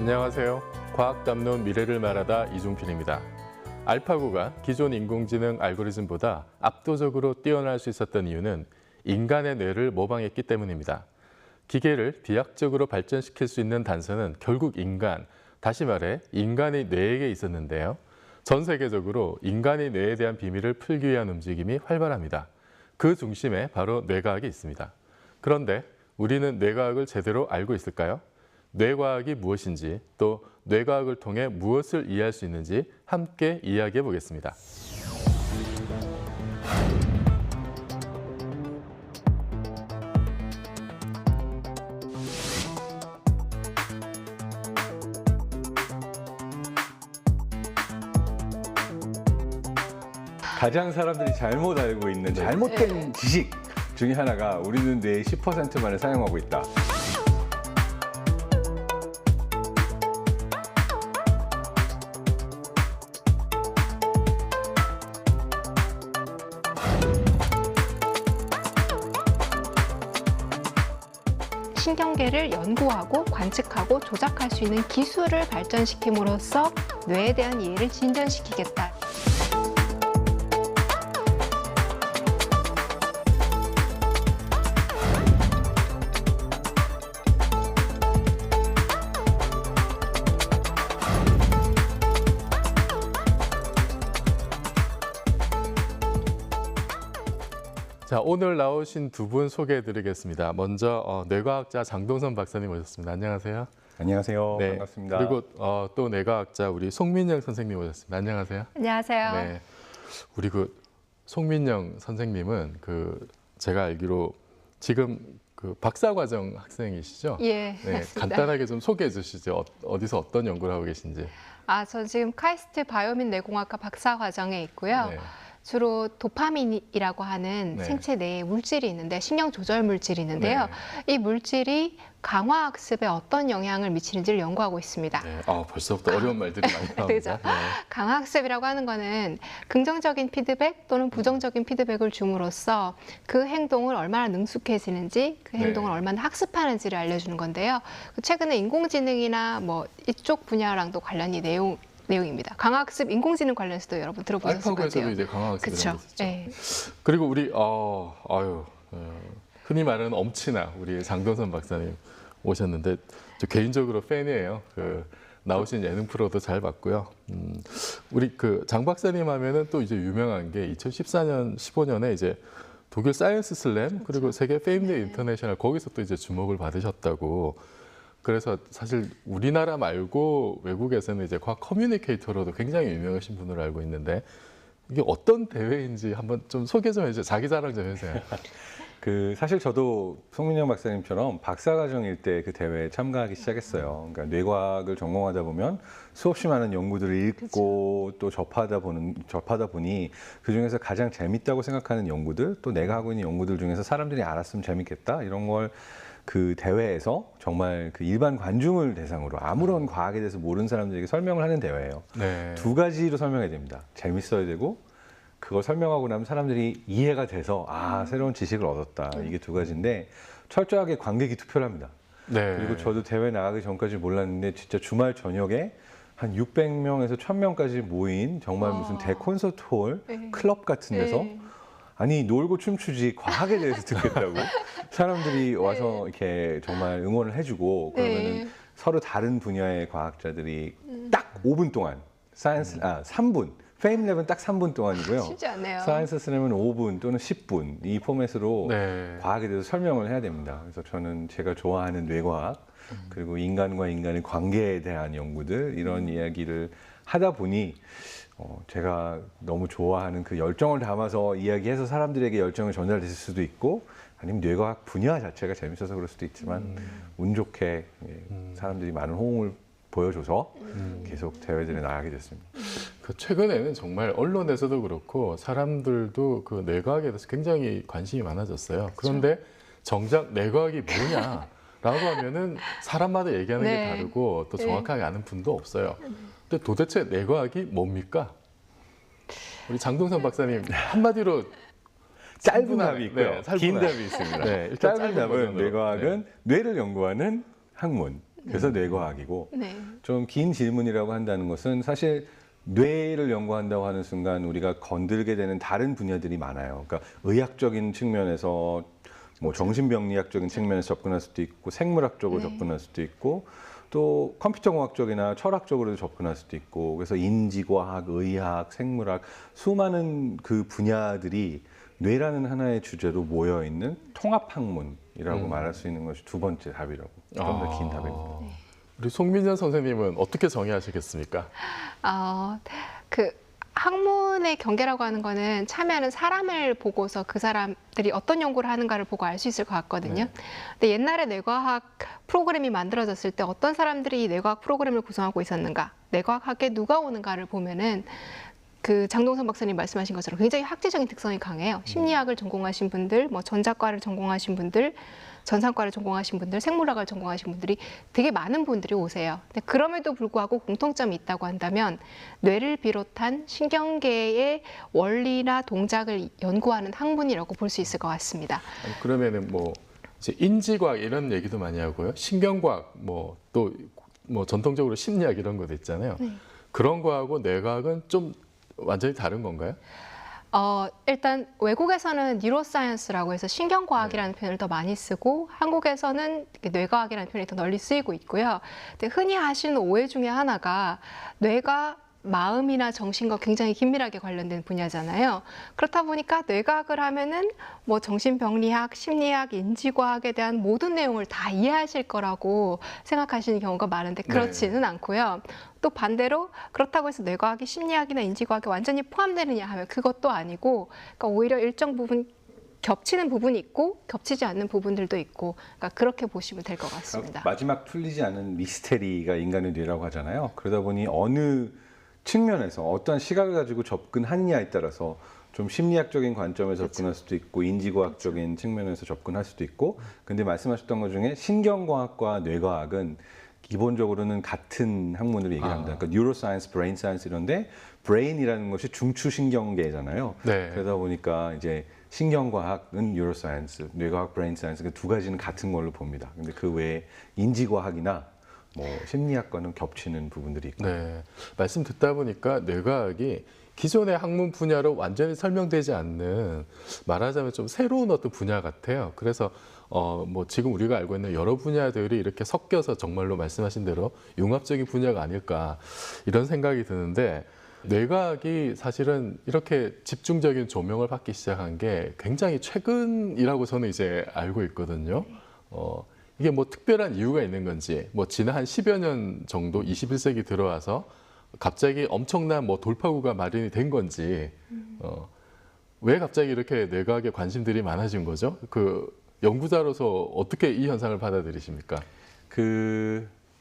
안녕하세요. 과학 담론 미래를 말하다 이종필입니다. 알파고가 기존 인공지능 알고리즘보다 압도적으로 뛰어날 수 있었던 이유는 인간의 뇌를 모방했기 때문입니다. 기계를 비약적으로 발전시킬 수 있는 단서는 결국 인간, 다시 말해 인간의 뇌에게 있었는데요. 전 세계적으로 인간의 뇌에 대한 비밀을 풀기 위한 움직임이 활발합니다. 그 중심에 바로 뇌과학이 있습니다. 그런데 우리는 뇌과학을 제대로 알고 있을까요? 뇌과학이 무엇인지, 또 뇌과학을 통해 무엇을 이해할 수 있는지 함께 이야기해 보겠습니다. 가장 사람들이 잘못 알고 있는 잘못된 지식 중에 하나가 우리는 뇌의 10%만을 사용하고 있다. 신경계를 연구하고 관측하고 조작할 수 있는 기술을 발전시킴으로써 뇌에 대한 이해를 진전시키겠다. 자, 오늘 나오신 두 분 소개해드리겠습니다. 먼저 뇌과학자 장동선 박사님 오셨습니다. 안녕하세요. 안녕하세요. 네, 반갑습니다. 그리고 또 뇌과학자 우리 송민영 선생님 오셨습니다. 안녕하세요. 안녕하세요. 네, 우리 송민영 선생님은 제가 알기로 지금 박사과정 학생이시죠? 예, 네, 맞습니다. 간단하게 좀 소개해 주시죠. 어디서 어떤 연구를 하고 계신지. 저 지금 카이스트 바이오민 뇌공학과 박사 과정에 있고요. 네. 주로 도파민이라고 하는 네. 생체 내에 물질이 있는데 신경 조절 물질이 있는데요. 이 물질이 강화 학습에 어떤 영향을 미치는지를 연구하고 있습니다. 네. 벌써부터 어려운 말들이 많이 나옵니다. 그죠? 강화 학습이라고 하는 거는 긍정적인 피드백 또는 부정적인 피드백을 줌으로써 그 행동을 얼마나 능숙해지는지, 그 행동을 얼마나 학습하는지를 알려주는 건데요. 최근에 인공지능이나 이쪽 분야랑도 관련이 내용입니다. 강화학습, 인공지능 관련해서도 여러분 들어보셨을 것 같아요. 알파고에서도 이제 강화학습이 그렇죠. 있었죠. 네. 그리고 우리 흔히 말하는 엄친아 우리 장동선 박사님 오셨는데 저 개인적으로 팬이에요. 나오신 예능 프로도 잘 봤고요. 우리 장 박사님 하면은 또 이제 유명한 게 2014년, 15년에 이제 독일 사이언스 슬램 그리고 세계 페임데이 인터내셔널 거기서 또 이제 주목을 받으셨다고. 그래서 사실 우리나라 말고 외국에서는 이제 과학 커뮤니케이터로도 굉장히 유명하신 분으로 알고 있는데 이게 어떤 대회인지 한번 좀 소개 좀 해주세요. 자기 자랑 좀 해주세요. 사실 저도 송민영 박사님처럼 박사과정일 때 그 대회에 참가하기 시작했어요. 그러니까 뇌과학을 전공하다 보면 수없이 많은 연구들을 읽고 또 접하다 보니 그 중에서 가장 재밌다고 생각하는 연구들 또 내가 하고 있는 연구들 중에서 사람들이 알았으면 재밌겠다 이런 걸 그 대회에서 정말 일반 관중을 대상으로 아무런 과학에 대해서 모르는 사람들에게 설명을 하는 대회예요. 네. 두 가지로 설명해야 됩니다. 재밌어야 되고 그걸 설명하고 나면 사람들이 이해가 돼서 새로운 지식을 얻었다. 이게 두 가지인데 철저하게 관객이 투표를 합니다. 네. 그리고 저도 대회 나가기 전까지 몰랐는데 진짜 주말 저녁에 한 600명에서 1000명까지 모인 정말 무슨 대콘서트 홀, 클럽 같은 데서 아니 놀고 춤추지 과학에 대해서 듣겠다고 사람들이 와서 이렇게 정말 응원을 해주고 그러면은 서로 다른 분야의 과학자들이 딱 5분 동안 3분 페임랩은 딱 3분 동안이고요. 쉽지 않네요. 사이언스 슬램은 5분 또는 10분 이 포맷으로 과학에 대해서 설명을 해야 됩니다. 그래서 저는 제가 좋아하는 뇌과학 그리고 인간과 인간의 관계에 대한 연구들 이런 이야기를 하다 보니 제가 너무 좋아하는 그 열정을 담아서 이야기해서 사람들에게 열정을 전달됐을 수도 있고 아니면 뇌과학 분야 자체가 재밌어서 그럴 수도 있지만 운 좋게 사람들이 많은 호응을 보여줘서 계속 대회들에 나가게 됐습니다. 최근에는 정말 언론에서도 그렇고 사람들도 뇌과학에 대해서 굉장히 관심이 많아졌어요. 그런데 정작 뇌과학이 뭐냐라고 하면은 사람마다 얘기하는 게 다르고 또 정확하게 아는 분도 없어요. 근데 도대체 뇌과학이 뭡니까? 우리 장동선 박사님 한마디로 짧은 답이 있고요. 긴 답이 있습니다. 네, 짧은 답은 버전으로. 뇌과학은 뇌를 연구하는 학문. 그래서 뇌과학이고 네. 좀 긴 질문이라고 한다는 것은 사실 뇌를 연구한다고 하는 순간 우리가 건들게 되는 다른 분야들이 많아요. 그러니까 의학적인 측면에서 뭐 정신병리학적인 측면에서 접근할 수도 있고 생물학적으로 네. 접근할 수도 있고 또 컴퓨터공학적이나 철학적으로도 접근할 수도 있고 그래서 인지과학, 의학, 생물학 수많은 그 분야들이 뇌라는 하나의 주제로 모여 있는 통합학문이라고 말할 수 있는 것이 두 번째 답이라고 좀 더 긴 답입니다. 우리 송민현 선생님은 어떻게 정의하시겠습니까? 그 학문의 경계라고 하는 거는 참여하는 사람을 보고서 그 사람들이 어떤 연구를 하는가를 보고 알 수 있을 것 같거든요. 네. 근데 옛날에 뇌과학 프로그램이 만들어졌을 때 어떤 사람들이 이 뇌과학 프로그램을 구성하고 있었는가, 뇌과학학에 누가 오는가를 보면은 그 장동선 박사님 말씀하신 것처럼 굉장히 학제적인 특성이 강해요. 심리학을 전공하신 분들, 뭐 전자과를 전공하신 분들, 전산과를 전공하신 분들, 생물학을 전공하신 분들이 되게 많은 분들이 오세요. 근데 그럼에도 불구하고 공통점이 있다고 한다면 뇌를 비롯한 신경계의 원리나 동작을 연구하는 학문이라고 볼 수 있을 것 같습니다. 아니, 그러면은 뭐 이제 인지과학 이런 얘기도 많이 하고요. 신경과학 뭐 또 뭐 전통적으로 심리학 이런 것도 있잖아요. 네. 그런 거하고 뇌과학은 좀 완전히 다른 건가요? 일단 외국에서는 뉴로사이언스라고 해서 신경과학이라는 표현을 더 많이 쓰고 한국에서는 뇌과학이라는 표현이 더 널리 쓰이고 있고요. 근데 흔히 하시는 오해 중에 하나가 뇌가 마음이나 정신과 굉장히 긴밀하게 관련된 분야잖아요. 그렇다 보니까 뇌과학을 하면은 뭐 정신병리학, 심리학, 인지과학에 대한 모든 내용을 다 이해하실 거라고 생각하시는 경우가 많은데 그렇지는 않고요. 또 반대로 그렇다고 해서 뇌과학이 심리학이나 인지과학에 완전히 포함되느냐 하면 그것도 아니고, 그러니까 오히려 일정 부분 겹치는 부분이 있고 겹치지 않는 부분들도 있고, 그러니까 그렇게 보시면 될 것 같습니다. 마지막 풀리지 않은 미스테리가 인간의 뇌라고 하잖아요. 그러다 보니 어느 측면에서 어떠한 시각을 가지고 접근하느냐에 따라서 좀 심리학적인 관점에서 접근할 수도 있고 인지과학적인 측면에서 접근할 수도 있고, 근데 말씀하셨던 것 중에 신경과학과 뇌과학은 기본적으로는 같은 학문으로 얘기를 합니다. 그러니까 뉴로사이언스, 브레인 사이언스 이런데 브레인이라는 것이 중추신경계잖아요. 네. 그러다 보니까 이제 신경과학은 뉴로사이언스, 뇌과학, 브레인 사이언스 그 두 가지는 같은 걸로 봅니다. 근데 그 외에 인지과학이나 뭐 심리학과는 겹치는 부분들이 있고. 네. 말씀 듣다 보니까 뇌과학이 기존의 학문 분야로 완전히 설명되지 않는, 말하자면 좀 새로운 어떤 분야 같아요. 그래서 뭐 지금 우리가 알고 있는 여러 분야들이 이렇게 섞여서 정말로 말씀하신 대로 융합적인 분야가 아닐까 이런 생각이 드는데, 뇌과학이 사실은 이렇게 집중적인 조명을 받기 시작한 게 굉장히 최근이라고 저는 이제 알고 있거든요. 이게 뭐 특별한 이유가 있는 건지, 뭐 지난 한 10여 년 정도 21세기 들어와서 갑자기 엄청난 뭐 돌파구가 마련이 된 건지, 왜 갑자기 이렇게 뇌과학에 관심들이 많아진 거죠? 그 연구자로서 어떻게 이 현상을 받아들이십니까?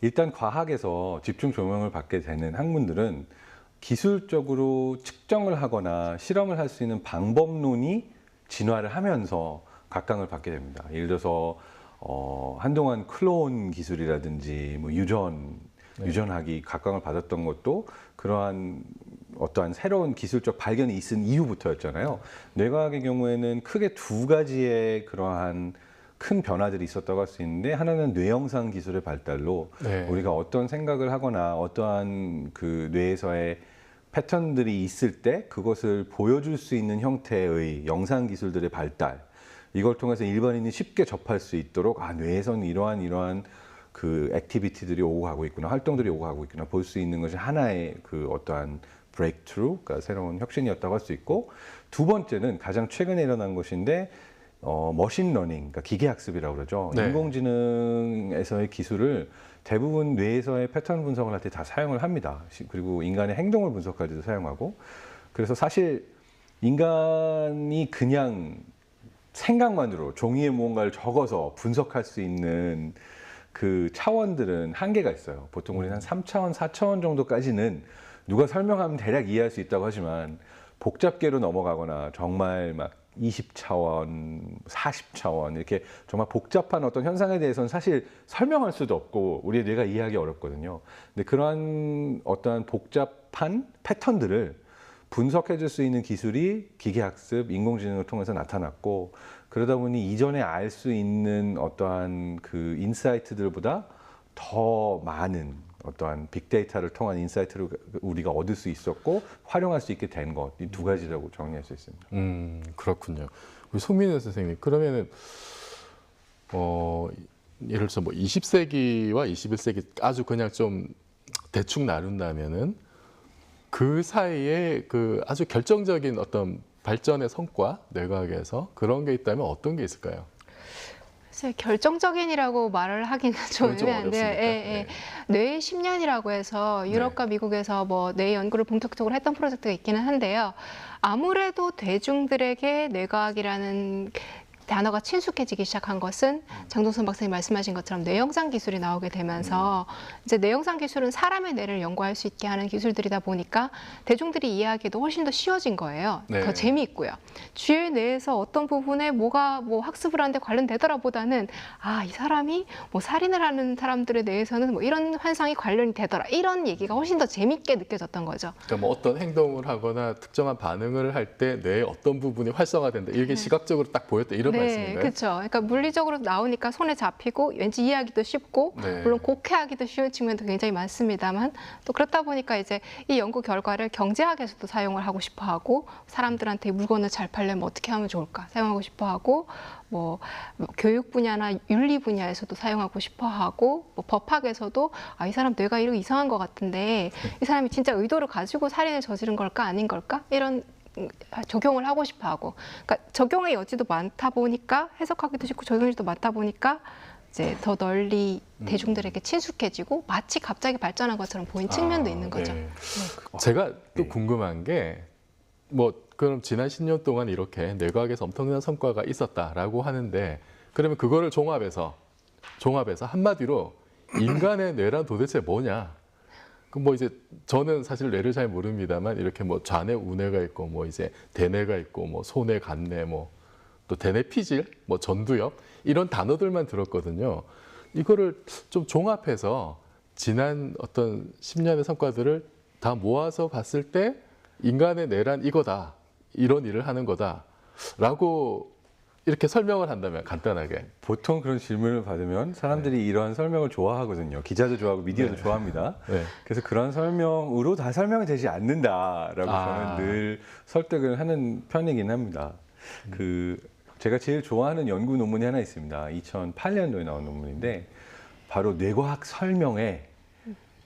일단 과학에서 집중 조명을 받게 되는 학문들은 기술적으로 측정을 하거나 실험을 할 수 있는 방법론이 진화를 하면서 각광을 받게 됩니다. 예를 들어서 한동안 클론 기술이라든지 뭐 유전하기 각광을 받았던 것도 그러한 어떠한 새로운 기술적 발견이 있은 이후부터였잖아요. 뇌과학의 경우에는 크게 두 가지의 그러한 큰 변화들이 있었다고 할 수 있는데, 하나는 뇌영상 기술의 발달로 우리가 어떤 생각을 하거나 어떠한 그 뇌에서의 패턴들이 있을 때 그것을 보여줄 수 있는 형태의 영상 기술들의 발달, 이걸 통해서 일반인이 쉽게 접할 수 있도록 뇌에서는 이러한 그 액티비티들이 오고 가고 있구나, 활동들이 오고 가고 있구나 볼 수 있는 것이 하나의 그 어떠한 브레이크트루, 그러니까 새로운 혁신이었다고 할 수 있고, 두 번째는 가장 최근에 일어난 것인데 머신러닝, 그러니까 기계학습이라고 그러죠. 네. 인공지능에서의 기술을 대부분 뇌에서의 패턴 분석을 할 때 다 사용을 합니다. 그리고 인간의 행동을 분석할 때도 사용하고, 그래서 사실 인간이 그냥 생각만으로 종이에 무언가를 적어서 분석할 수 있는 그 차원들은 한계가 있어요. 보통 우리는 한 3차원, 4차원 정도까지는 누가 설명하면 대략 이해할 수 있다고 하지만, 복잡계로 넘어가거나 정말 막 20차원, 40차원 이렇게 정말 복잡한 어떤 현상에 대해서는 사실 설명할 수도 없고 우리의 뇌가 이해하기 어렵거든요. 근데 그러한 어떠한 복잡한 패턴들을 분석해 줄 수 있는 기술이 기계학습, 인공지능을 통해서 나타났고, 그러다 보니 이전에 알 수 있는 어떠한 그 인사이트들보다 더 많은 어떠한 빅데이터를 통한 인사이트를 우리가 얻을 수 있었고 활용할 수 있게 된 것, 이 두 가지라고 정리할 수 있습니다. 그렇군요. 우리 송민현 선생님, 그러면은 예를 들어서 뭐 20세기와 21세기 아주 그냥 좀 대충 나눈다면은 그 사이에 그 아주 결정적인 어떤 발전의 성과, 뇌과학에서 그런 게 있다면 어떤 게 있을까요? 글쎄요, 결정적인이라고 말을 하기는 좀 그건 좀 애매한데요. 어렵습니까? 예. 뇌의 10년이라고 해서 유럽과 미국에서 뭐 뇌 연구를 본격적으로 했던 프로젝트가 있기는 한데요. 아무래도 대중들에게 뇌과학이라는 단어가 친숙해지기 시작한 것은 장동선 박사님 말씀하신 것처럼 뇌영상 기술이 나오게 되면서 이제 뇌영상 기술은 사람의 뇌를 연구할 수 있게 하는 기술들이다 보니까 대중들이 이해하기도 훨씬 더 쉬워진 거예요. 네. 더 재미있고요. 쥐의 뇌에서 어떤 부분에 뭐가 뭐 학습을 하는데 관련되더라보다는 이 사람이 뭐 살인을 하는 사람들의 뇌에서는 뭐 이런 환상이 관련이 되더라. 이런 얘기가 훨씬 더 재밌게 느껴졌던 거죠. 그러니까 뭐 어떤 행동을 하거나 특정한 반응을 할 때 뇌의 어떤 부분이 활성화된다. 이게 시각적으로 딱 보였다. 이런 말씀인가요? 그렇죠. 그러니까 물리적으로 나오니까 손에 잡히고 왠지 이해하기도 쉽고 네. 물론 곡해하기도 쉬운 측면도 굉장히 많습니다만 또 그렇다 보니까 이제 이 연구 결과를 경제학에서도 사용을 하고 싶어하고 사람들한테 물건을 잘 팔려면 어떻게 하면 좋을까 사용하고 싶어하고 뭐 교육 분야나 윤리 분야에서도 사용하고 싶어하고 뭐 법학에서도 이 사람 뇌가 이렇게 이상한 것 같은데 이 사람이 진짜 의도를 가지고 살인을 저지른 걸까 아닌 걸까 이런 적용을 하고 싶어하고, 그러니까 적용의 여지도 많다 보니까 해석하기도 쉽고 적용의 여지도 많다 보니까 이제 더 널리 대중들에게 친숙해지고 마치 갑자기 발전한 것처럼 보인 측면도 있는 거죠. 네. 제가 또 궁금한 게 뭐 그럼 지난 10년 동안 이렇게 뇌과학에서 엄청난 성과가 있었다라고 하는데 그러면 그거를 종합해서 한마디로 인간의 뇌란 도대체 뭐냐? 뭐 이제 저는 사실 뇌를 잘 모릅니다만 이렇게 뭐 좌뇌 우뇌가 있고 뭐 이제 대뇌가 있고 뭐 소뇌 간뇌 뭐 또 대뇌 피질 뭐 전두엽 이런 단어들만 들었거든요. 이거를 좀 종합해서 지난 어떤 10년의 성과들을 다 모아서 봤을 때 인간의 뇌란 이거다. 이런 일을 하는 거다라고 이렇게 설명을 한다면 간단하게. 보통 그런 질문을 받으면 사람들이 이러한 설명을 좋아하거든요. 기자도 좋아하고 미디어도 좋아합니다. 그래서 그런 설명으로 다 설명이 되지 않는다라고 저는 늘 설득을 하는 편이긴 합니다. 제가 제일 좋아하는 연구 논문이 하나 있습니다. 2008년도에 나온 논문인데 바로 뇌과학 설명의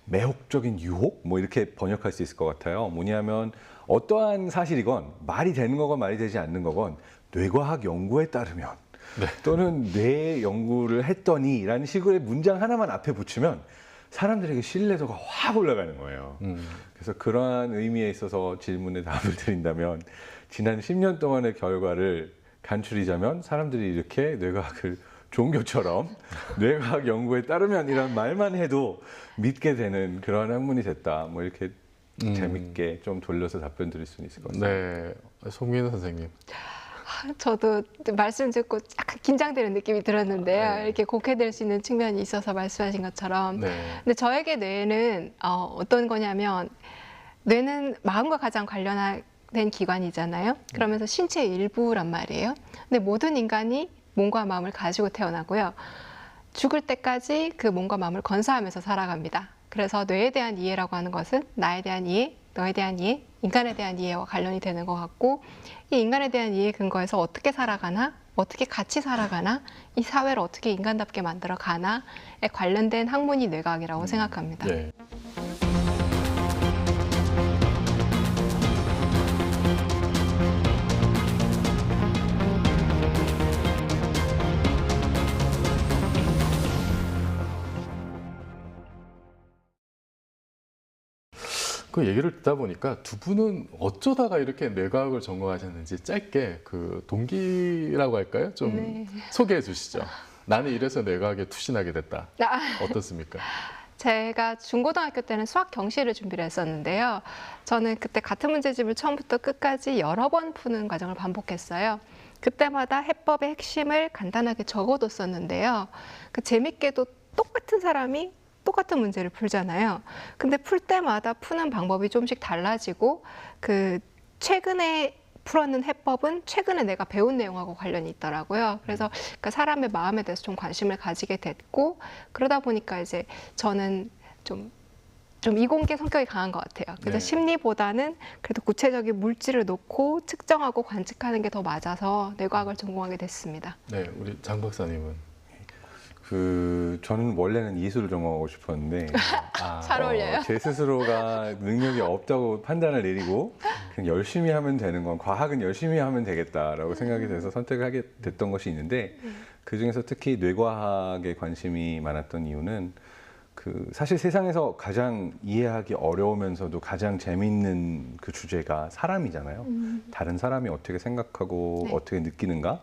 매혹적인 유혹? 뭐 이렇게 번역할 수 있을 것 같아요. 뭐냐면 어떠한 사실이건 말이 되는 거건 말이 되지 않는 거건 뇌과학 연구에 따르면 또는 뇌 연구를 했더니 라는 식으로의 문장 하나만 앞에 붙이면 사람들에게 신뢰도가 확 올라가는 거예요. 그래서 그러한 의미에 있어서 질문에 답을 드린다면 지난 10년 동안의 결과를 간추리자면 사람들이 이렇게 뇌과학을 종교처럼 뇌과학 연구에 따르면 이런 말만 해도 믿게 되는 그런 학문이 됐다. 뭐 이렇게 재밌게 좀 돌려서 답변 드릴 수는 있을 것 같습니다. 네, 송민현 선생님. 저도 말씀 듣고 약간 긴장되는 느낌이 들었는데요. 이렇게 곡해될 수 있는 측면이 있어서 말씀하신 것처럼. 근데 저에게 뇌는 어떤 거냐면 뇌는 마음과 가장 관련된 기관이잖아요. 그러면서 신체의 일부란 말이에요. 근데 모든 인간이 몸과 마음을 가지고 태어나고요. 죽을 때까지 그 몸과 마음을 건사하면서 살아갑니다. 그래서 뇌에 대한 이해라고 하는 것은 나에 대한 이해, 너에 대한 이해, 인간에 대한 이해와 관련이 되는 것 같고 이 인간에 대한 이해 근거에서 어떻게 살아가나, 어떻게 같이 살아가나, 이 사회를 어떻게 인간답게 만들어 가나에 관련된 학문이 뇌과학이라고 생각합니다. 네. 그 얘기를 듣다 보니까 두 분은 어쩌다가 이렇게 뇌과학을 전공하셨는지 짧게 그 동기라고 할까요? 좀 소개해 주시죠. 나는 이래서 뇌과학에 투신하게 됐다. 어떻습니까? 제가 중고등학교 때는 수학 경시를 준비를 했었는데요. 저는 그때 같은 문제집을 처음부터 끝까지 여러 번 푸는 과정을 반복했어요. 그때마다 해법의 핵심을 간단하게 적어뒀었는데요. 재밌게도 똑같은 사람이 똑같은 문제를 풀잖아요. 근데 풀 때마다 푸는 방법이 조금씩 달라지고 최근에 풀어낸 해법은 최근에 내가 배운 내용하고 관련이 있더라고요. 그래서 그러니까 사람의 마음에 대해서 좀 관심을 가지게 됐고 그러다 보니까 이제 저는 좀 이공계 성격이 강한 것 같아요. 그래서 네. 심리보다는 그래도 구체적인 물질을 놓고 측정하고 관측하는 게 더 맞아서 뇌과학을 전공하게 됐습니다. 네, 우리 장 박사님은 저는 원래는 예술을 전공하고 싶었는데 잘 어울려요. 제 스스로가 능력이 없다고 판단을 내리고 그냥 열심히 하면 되는 건 과학은 열심히 하면 되겠다라고 생각이 돼서 선택을 하게 됐던 것이 있는데 그중에서 특히 뇌과학에 관심이 많았던 이유는 사실 세상에서 가장 이해하기 어려우면서도 가장 재미있는 그 주제가 사람이잖아요. 다른 사람이 어떻게 생각하고 네. 어떻게 느끼는가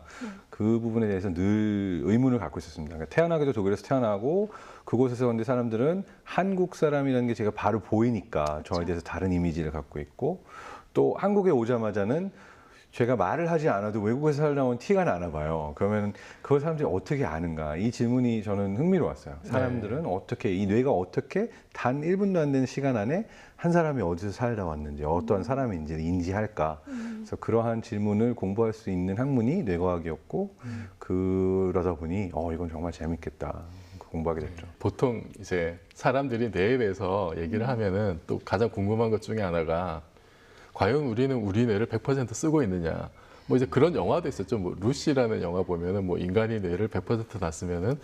그 부분에 대해서 늘 의문을 갖고 있었습니다. 그러니까 태어나기도 독일에서 태어나고 그곳에서 근데 사람들은 한국 사람이라는 게 제가 바로 보이니까 저에 대해서 다른 이미지를 갖고 있고 또 한국에 오자마자는 제가 말을 하지 않아도 외국에서 살다 온 티가 나나 봐요. 그러면 그걸 사람들이 어떻게 아는가? 이 질문이 저는 흥미로웠어요. 사람들은 어떻게, 이 뇌가 어떻게 단 1분도 안 되는 시간 안에 한 사람이 어디서 살다 왔는지, 어떠한 사람인지를 인지할까? 그래서 그러한 질문을 공부할 수 있는 학문이 뇌과학이었고, 그러다 보니, 이건 정말 재밌겠다. 공부하게 됐죠. 보통 이제 사람들이 뇌에 대해서 얘기를 하면은 또 가장 궁금한 것 중에 하나가 과연 우리는 우리 뇌를 100% 쓰고 있느냐. 뭐 이제 그런 영화도 있었죠. 뭐 루시라는 영화 보면은 뭐 인간이 뇌를 100% 다 쓰면은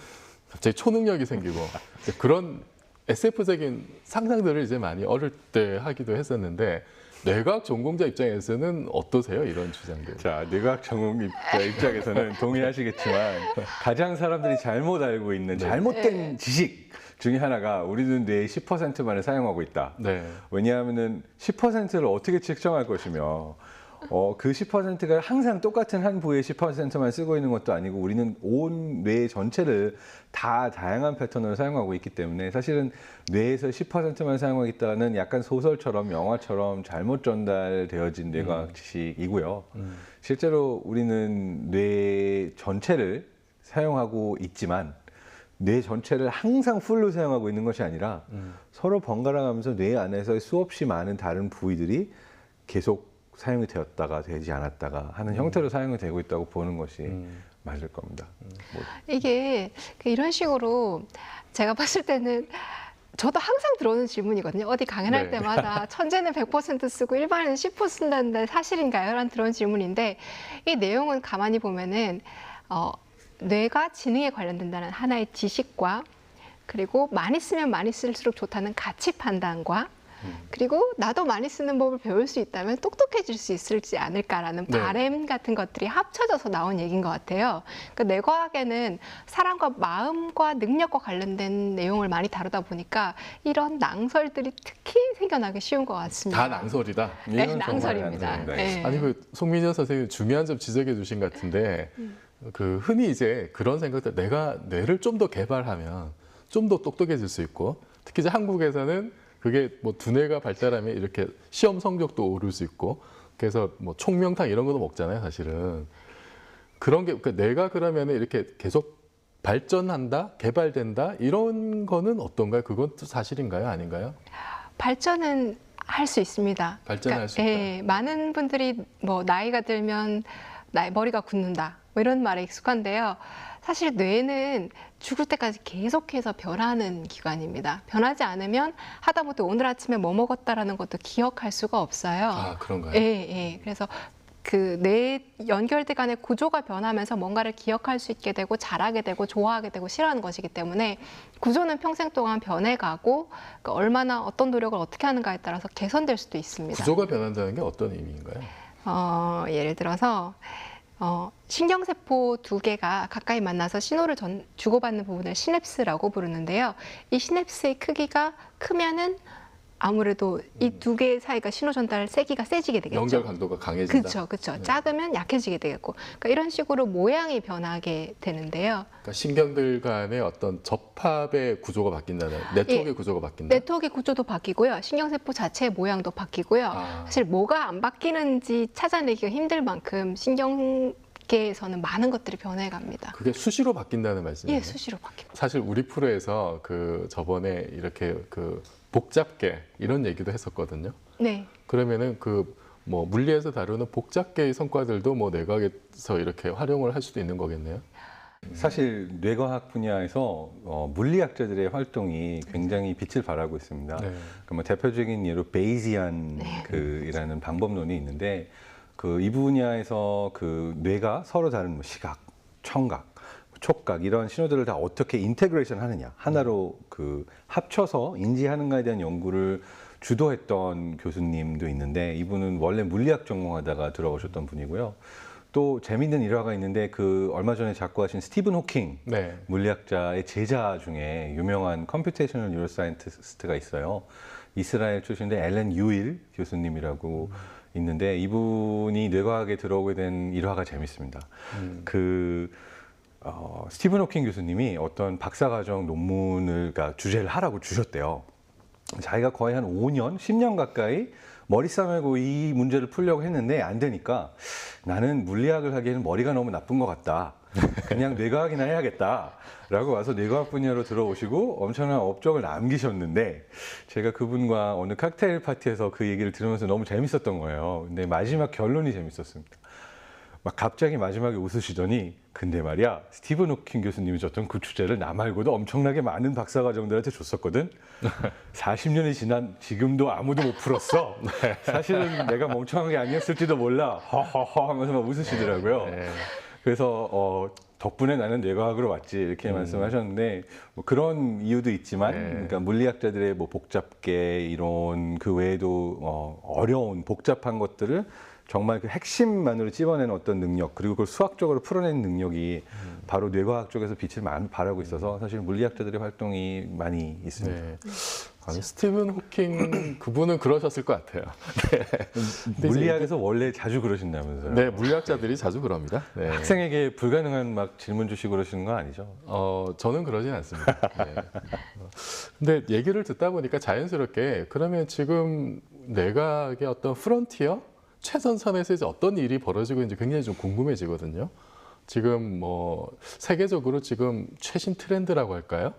갑자기 초능력이 생기고 그런 SF적인 상상들을 이제 많이 어릴 때 하기도 했었는데 뇌과학 전공자 입장에서는 어떠세요? 이런 주장들. 자, 뇌과학 전공자 입장에서는 동의하시겠지만 가장 사람들이 잘못 알고 있는 잘못된 지식 중에 하나가 우리는 뇌의 10%만을 사용하고 있다. 네. 왜냐하면은 10%를 어떻게 측정할 것이며 그 10%가 항상 똑같은 한 부위의 10%만 쓰고 있는 것도 아니고 우리는 온 뇌 전체를 다 다양한 패턴으로 사용하고 있기 때문에 사실은 뇌에서 10%만 사용하고 있다는 약간 소설처럼 영화처럼 잘못 전달되어진 뇌과학 지식이고요. 실제로 우리는 뇌 전체를 사용하고 있지만 뇌 전체를 항상 풀로 사용하고 있는 것이 아니라 서로 번갈아 가면서 뇌 안에서 수없이 많은 다른 부위들이 계속 사용이 되었다가 되지 않았다가 하는 형태로 사용이 되고 있다고 보는 것이 맞을 겁니다. 이게 이런 식으로 제가 봤을 때는 저도 항상 들어오는 질문이거든요. 어디 강연할 네. 때마다 천재는 100% 쓰고 일반인은 10% 쓴다는데 사실인가요? 라는 그런 질문인데 이 내용은 가만히 보면은 뇌가 지능에 관련된다는 하나의 지식과 그리고 많이 쓰면 많이 쓸수록 좋다는 가치 판단과 그리고 나도 많이 쓰는 법을 배울 수 있다면 똑똑해질 수 있을지 않을까라는 네. 바램 같은 것들이 합쳐져서 나온 얘기인 것 같아요. 그러니까 뇌과학에는 사람과 마음과 능력과 관련된 내용을 많이 다루다 보니까 이런 낭설들이 특히 생겨나기 쉬운 것 같습니다. 다 낭설이다. 네, 이건 정말 낭설입니다. 낭설입니다. 네. 아니 그 송민현 선생님 중요한 점 지적해 주신 것 같은데 흔히 이제 그런 생각들 내가 뇌를 좀 더 개발하면 좀 더 똑똑해질 수 있고 특히 이제 한국에서는 그게 뭐 두뇌가 발달하면 이렇게 시험 성적도 오를 수 있고 그래서 뭐 총명탕 이런 것도 먹잖아요, 사실은. 그런 게 그러니까 내가 그러면 이렇게 계속 발전한다, 개발된다 이런 거는 어떤가요? 그건 또 사실인가요, 아닌가요? 발전은 할 수 있습니다. 발전할 수 있다. 예, 많은 분들이 뭐 나이가 들면 머리가 굳는다 뭐 이런 말에 익숙한데요. 사실 뇌는 죽을 때까지 계속해서 변하는 기관입니다. 변하지 않으면 하다못해 오늘 아침에 뭐 먹었다라는 것도 기억할 수가 없어요. 아, 그런가요? 예, 예. 그래서 그 뇌 연결대 간의 구조가 변하면서 뭔가를 기억할 수 있게 되고 잘하게 되고 좋아하게 되고 싫어하는 것이기 때문에 구조는 평생 동안 변해가고 그러니까 얼마나 어떤 노력을 어떻게 하는가에 따라서 개선될 수도 있습니다. 구조가 변한다는 게 어떤 의미인가요? 예를 들어서 신경세포 두 개가 가까이 만나서 신호를 주고받는 부분을 시냅스라고 부르는데요. 이 시냅스의 크기가 크면은 아무래도 이 두 개 사이가 신호 전달 세기가 세지게 되겠죠. 연결 강도가 강해진다. 그렇죠, 그렇죠. 네. 작으면 약해지게 되겠고, 그러니까 이런 식으로 모양이 변하게 되는데요. 그러니까 신경들 간의 어떤 접합의 구조가 바뀐다는 네트워크의 예. 구조가 바뀐다. 네트워크의 구조도 바뀌고요, 신경세포 자체의 모양도 바뀌고요. 아. 사실 뭐가 안 바뀌는지 찾아내기가 힘들 만큼 신경계에서는 많은 것들이 변해갑니다. 그게 수시로 바뀐다는 말씀이에요. 예, 수시로 바뀝니다. 사실 우리 프로에서 그 저번에 이렇게 그 복잡계 이런 얘기도 했었거든요. 네. 그러면은 그 뭐 물리에서 다루는 복잡계의 성과들도 뭐 뇌과학에서 이렇게 활용을 할 수도 있는 거겠네요. 사실 뇌과학 분야에서 물리학자들의 활동이 굉장히 빛을 발하고 있습니다. 네. 뭐 대표적인 예로 베이지안 이라는 방법론이 있는데 이 분야에서 뇌가 서로 다른 뭐 시각, 청각, 촉각 이런 신호들을 다 어떻게 인테그레이션 하느냐 하나로 합쳐서 인지하는가에 대한 연구를 주도했던 교수님도 있는데 이분은 원래 물리학 전공하다가 들어오셨던 분이고요. 또 재미있는 일화가 있는데 얼마 전에 작고하신 스티븐 호킹 네. 물리학자의 제자 중에 유명한 컴퓨테이셔널 뉴로사이언티스트가 있어요. 이스라엘 출신의 앨런 유일 교수님이라고 있는데 이분이 뇌과학에 들어오게 된 일화가 재밌습니다. 스티븐 호킹 교수님이 어떤 박사과정 논문을 주제를 하라고 주셨대요. 자기가 거의 한 5년, 10년 가까이 머리 싸매고 이 문제를 풀려고 했는데 안 되니까 나는 물리학을 하기에는 머리가 너무 나쁜 것 같다. 그냥 뇌과학이나 해야겠다. 라고 와서 뇌과학 분야로 들어오시고 엄청난 업적을 남기셨는데 제가 그분과 어느 칵테일 파티에서 그 얘기를 들으면서 너무 재밌었던 거예요. 근데 마지막 결론이 재밌었습니다. 막 갑자기 마지막에 웃으시더니 근데 말이야 스티븐 호킹 교수님이 줬던 그 주제를 나 말고도 엄청나게 많은 박사과정들한테 줬었거든. 40년이 지난 지금도 아무도 못 풀었어. 사실은 내가 멍청한 게 아니었을지도 몰라. 허허허 하면서 막 웃으시더라고요. 네. 그래서 덕분에 나는 뇌과학으로 왔지 이렇게 말씀하셨는데 뭐 그런 이유도 있지만 그러니까 물리학자들의 뭐 복잡계 이론 그 외에도 어려운 복잡한 것들을 정말 핵심만으로 찝어내는 어떤 능력 그리고 그걸 수학적으로 풀어내는 능력이 바로 뇌과학 쪽에서 빛을 많이 발하고 있어서 사실 물리학자들의 활동이 많이 있습니다. 네. 아니, 스티븐 호킹 그분은 그러셨을 것 같아요. 네. 물리학에서 원래 자주 그러신다면서요? 네, 물리학자들이 자주 그럽니다. 네. 학생에게 불가능한 막 질문 주시고 그러시는 거 아니죠? 저는 그러진 않습니다. 네. 근데 얘기를 듣다 보니까 자연스럽게 그러면 지금 뇌과학의 어떤 프론티어? 최전선에서 이제 어떤 일이 벌어지고 있는지 굉장히 좀 궁금해지거든요. 지금 뭐 세계적으로 지금 최신 트렌드라고 할까요?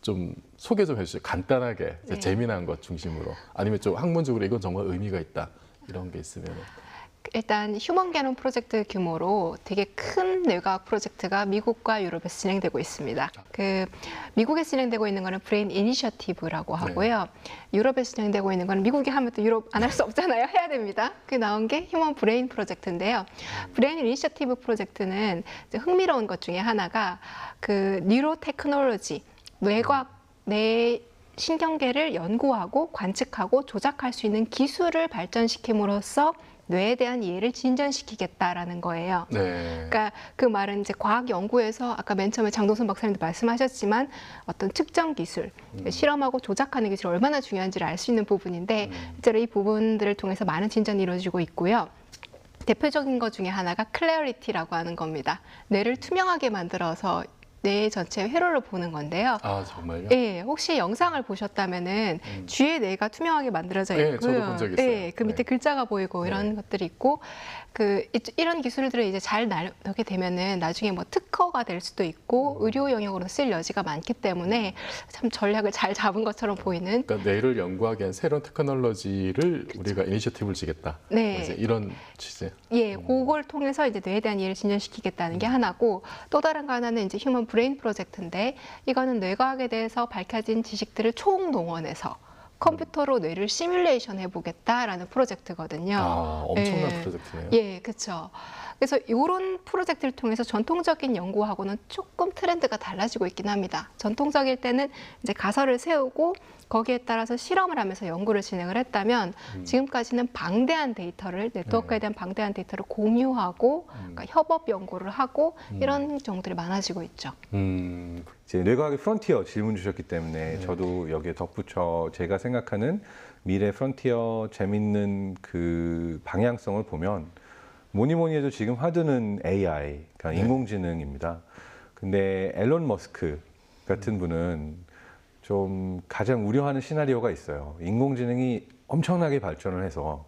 좀 소개 좀 해주세요. 간단하게 네. 재미난 것 중심으로 아니면 좀 학문적으로 이건 정말 의미가 있다 이런 게 있으면. 일단 휴먼 게놈 프로젝트 규모로 되게 큰 뇌과학 프로젝트가 미국과 유럽에서 진행되고 있습니다. 미국에 진행되고 있는 거는 브레인 이니셔티브라고 하고요. 유럽에서 진행되고 있는 거는 미국이 하면 또 유럽 안 할 수 없잖아요. 해야 됩니다. 그 나온 게 휴먼 브레인 프로젝트인데요. 브레인 이니셔티브 프로젝트는 이제 흥미로운 것 중에 하나가 뉴로 테크놀로지, 뇌 신경계를 연구하고 관측하고 조작할 수 있는 기술을 발전시킴으로써 뇌에 대한 이해를 진전시키겠다라는 거예요. 네. 그러니까 그 말은 이제 과학 연구에서 아까 맨 처음에 장동선 박사님도 말씀하셨지만 어떤 측정 기술, 실험하고 조작하는 기술이 얼마나 중요한지를 알 수 있는 부분인데 실제로 이 부분들을 통해서 많은 진전이 이루어지고 있고요. 대표적인 것 중에 하나가 클래리티라고 하는 겁니다. 뇌를 투명하게 만들어서 뇌 전체 회로를 보는 건데요. 아 정말요? 네, 혹시 영상을 보셨다면은 쥐의 뇌가 투명하게 만들어져 있고요. 네, 저도 본 적 있어요. 네, 그 밑에 네. 글자가 보이고 이런 것들이 있고 이런 기술들을 이제 잘 나누게 되면은 나중에 뭐 특허가 될 수도 있고 의료 영역으로 쓸 여지가 많기 때문에 참 전략을 잘 잡은 것처럼 보이는. 그러니까 뇌를 연구하기 위한 새로운 테크놀로지를 우리가 이니셔티브를 지겠다. 네. 이제 이런 취지. 예, 그걸 통해서 이제 뇌에 대한 이해를 진전시키겠다는 게 하나고 또 다른 거 하나는 이제 휴먼 브레인 프로젝트인데 이거는 뇌과학에 대해서 밝혀진 지식들을 총동원해서 컴퓨터로 뇌를 시뮬레이션 해보겠다라는 프로젝트거든요. 아, 엄청난 예. 프로젝트네요. 예, 그렇죠. 그래서 이런 프로젝트를 통해서 전통적인 연구하고는 조금 트렌드가 달라지고 있긴 합니다. 전통적일 때는 이제 가설을 세우고 거기에 따라서 실험을 하면서 연구를 진행을 했다면 지금까지는 방대한 데이터를 네트워크에 대한 방대한 데이터를 공유하고 그러니까 협업 연구를 하고 이런 경우들이 많아지고 있죠. 이제 뇌과학의 프론티어 질문 주셨기 때문에 저도 여기에 덧붙여 제가 생각하는 미래 프론티어 재밌는 그 방향성을 보면 뭐니 해도 지금 화두는 AI, 그러니까 인공지능입니다. 근데 앨런 머스크 같은 분은 좀 가장 우려하는 시나리오가 있어요. 인공지능이 엄청나게 발전을 해서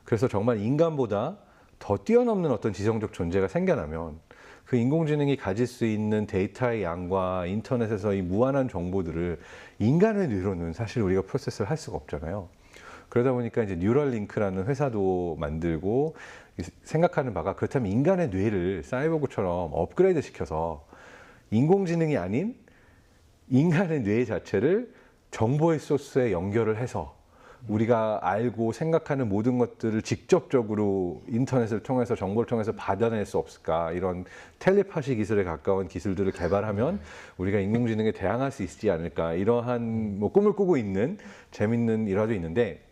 그래서 정말 인간보다 더 뛰어넘는 어떤 지성적 존재가 생겨나면 그 인공지능이 가질 수 있는 데이터의 양과 인터넷에서 이 무한한 정보들을 인간의 뇌로는 사실 우리가 프로세스를 할 수가 없잖아요. 그러다 보니까 이제 뉴럴링크라는 회사도 만들고 생각하는 바가 그렇다면 인간의 뇌를 사이보그처럼 업그레이드 시켜서 인공지능이 아닌 인간의 뇌 자체를 정보의 소스에 연결을 해서 우리가 알고 생각하는 모든 것들을 직접적으로 인터넷을 통해서 정보를 통해서 받아낼 수 없을까, 이런 텔레파시 기술에 가까운 기술들을 개발하면 우리가 인공지능에 대항할 수 있지 않을까, 이러한 뭐 꿈을 꾸고 있는 재밌는 일화도 있는데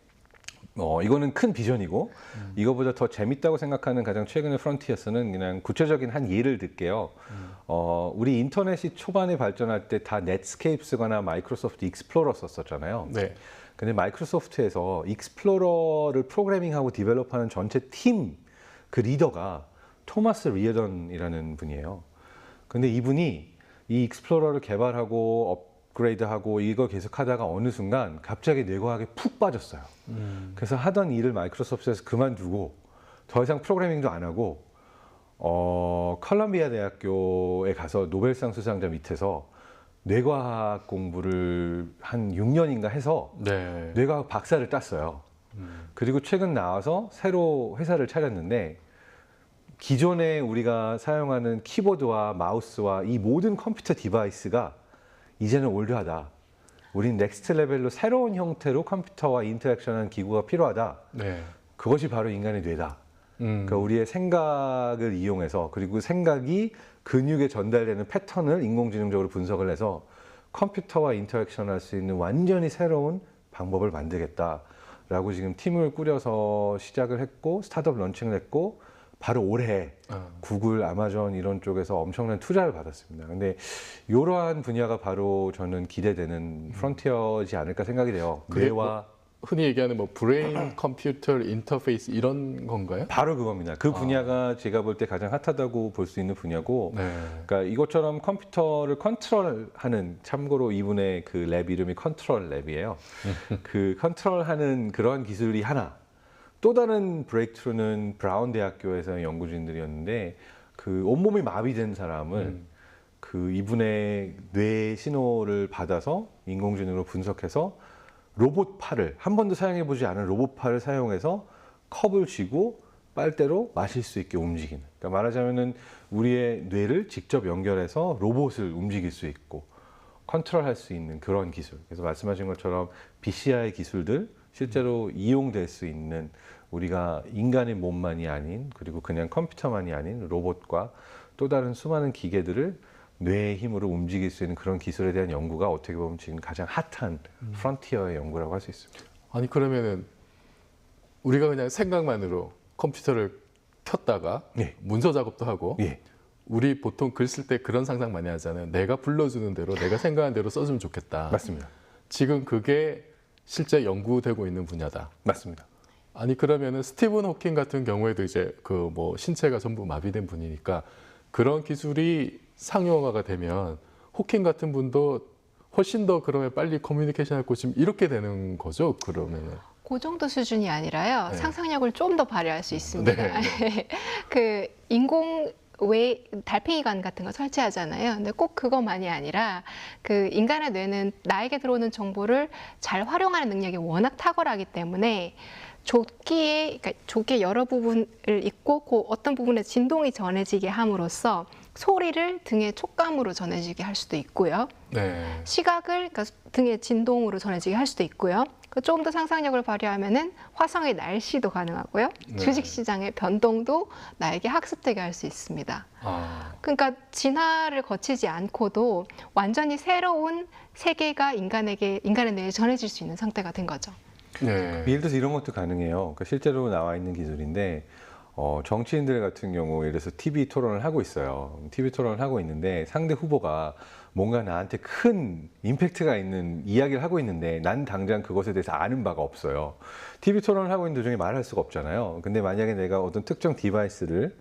이거는 큰 비전이고 이거보다 더 재밌다고 생각하는 가장 최근의 프론티어스는 그냥 구체적인 한 예를 들게요. 우리 인터넷이 초반에 발전할 때 다 넷스케이프 쓰거나 마이크로소프트 익스플로러 썼었잖아요. 네. 근데 마이크로소프트에서 익스플로러를 프로그래밍하고 디벨롭하는 전체 팀 그 리더가 토마스 리어던이라는 분이에요. 근데 이분이 이 익스플로러를 개발하고 업그레이드하고 이걸 계속 하다가 어느 순간 갑자기 뇌과학에 푹 빠졌어요. 그래서 하던 일을 마이크로소프트에서 그만두고 더 이상 프로그래밍도 안 하고 컬럼비아 대학교에 가서 노벨상 수상자 밑에서 뇌과학 공부를 한 6년인가 해서 네. 뇌과학 박사를 땄어요. 그리고 최근 나와서 새로 회사를 차렸는데 기존에 우리가 사용하는 키보드와 마우스와 이 모든 컴퓨터 디바이스가 이제는 올드하다. 우린 넥스트 레벨로 새로운 형태로 컴퓨터와 인터랙션하는 기구가 필요하다. 네. 그것이 바로 인간의 뇌다. 그러니까 우리의 생각을 이용해서, 그리고 생각이 근육에 전달되는 패턴을 인공지능적으로 분석을 해서 컴퓨터와 인터랙션할 수 있는 완전히 새로운 방법을 만들겠다라고 지금 팀을 꾸려서 시작을 했고 스타트업 런칭을 했고 바로 올해 구글, 아마존 이런 쪽에서 엄청난 투자를 받았습니다. 근데 이러한 분야가 바로 저는 기대되는 프론티어지 않을까 생각이 돼요. 뇌와 흔히 얘기하는 뭐 브레인 컴퓨터 인터페이스 이런 건가요? 바로 그겁니다. 그 분야가 제가 볼 때 가장 핫하다고 볼 수 있는 분야고, 네. 그러니까 이것처럼 컴퓨터를 컨트롤하는, 참고로 이분의 그 랩 이름이 컨트롤 랩이에요. 그 컨트롤하는 그런 기술이 하나. 또 다른 브레이크트루는 브라운 대학교에서 연구진들이었는데 그 온몸이 마비된 사람을 그 이분의 뇌 신호를 받아서 인공지능으로 분석해서 로봇 팔을, 한 번도 사용해보지 않은 로봇 팔을 사용해서 컵을 쥐고 빨대로 마실 수 있게 움직이는, 그러니까 말하자면은 우리의 뇌를 직접 연결해서 로봇을 움직일 수 있고 컨트롤할 수 있는 그런 기술. 그래서 말씀하신 것처럼 BCI 기술들 실제로 이용될 수 있는, 우리가 인간의 몸만이 아닌, 그리고 그냥 컴퓨터만이 아닌 로봇과 또 다른 수많은 기계들을 뇌의 힘으로 움직일 수 있는 그런 기술에 대한 연구가 어떻게 보면 지금 가장 핫한 프론티어의 연구라고 할 수 있습니다. 아니 그러면은 우리가 그냥 생각만으로 컴퓨터를 켰다가 예. 문서 작업도 하고 예. 우리 보통 글 쓸 때 그런 상상 많이 하잖아요. 내가 불러주는 대로 내가 생각한 대로 써주면 좋겠다. 맞습니다. 지금 그게 실제 연구되고 있는 분야다. 맞습니다. 아니 그러면은 스티븐 호킹 같은 경우에도 이제 그 뭐 신체가 전부 마비된 분이니까 그런 기술이 상용화가 되면 호킹 같은 분도 훨씬 더 그러면 빨리 커뮤니케이션 할 곳이 이렇게 되는 거죠? 그러면은. 그 정도 수준이 아니라요. 네. 상상력을 좀 더 발휘할 수 있습니다. 네. 그 인공 외 달팽이관 같은 거 설치하잖아요. 근데 꼭 그것만이 아니라 그 인간의 뇌는 나에게 들어오는 정보를 잘 활용하는 능력이 워낙 탁월하기 때문에 그러니까 조끼의 여러 부분을 있고 그 어떤 부분에 진동이 전해지게 함으로써 소리를 등의 촉감으로 전해지게 할 수도 있고요. 네. 시각을 그러니까 등의 진동으로 전해지게 할 수도 있고요. 조금 더 상상력을 발휘하면은 화성의 날씨도 가능하고요. 네. 주식시장의 변동도 나에게 학습되게 할 수 있습니다. 아. 그러니까 진화를 거치지 않고도 완전히 새로운 세계가 인간의 뇌에 전해질 수 있는 상태가 된 거죠. 네. 예를 들어서 이런 것도 가능해요. 그러니까 실제로 나와 있는 기술인데 정치인들 같은 경우 예를 들어서 TV 토론을 하고 있어요. TV 토론을 하고 있는데 상대 후보가 뭔가 나한테 큰 임팩트가 있는 이야기를 하고 있는데 난 당장 그것에 대해서 아는 바가 없어요. TV 토론을 하고 있는 도중에 말할 수가 없잖아요. 근데 만약에 내가 어떤 특정 디바이스를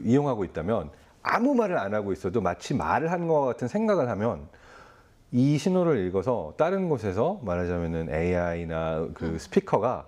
이용하고 있다면 아무 말을 안 하고 있어도 마치 말을 하는 것 같은 생각을 하면 이 신호를 읽어서 다른 곳에서 말하자면은 AI나 그 스피커가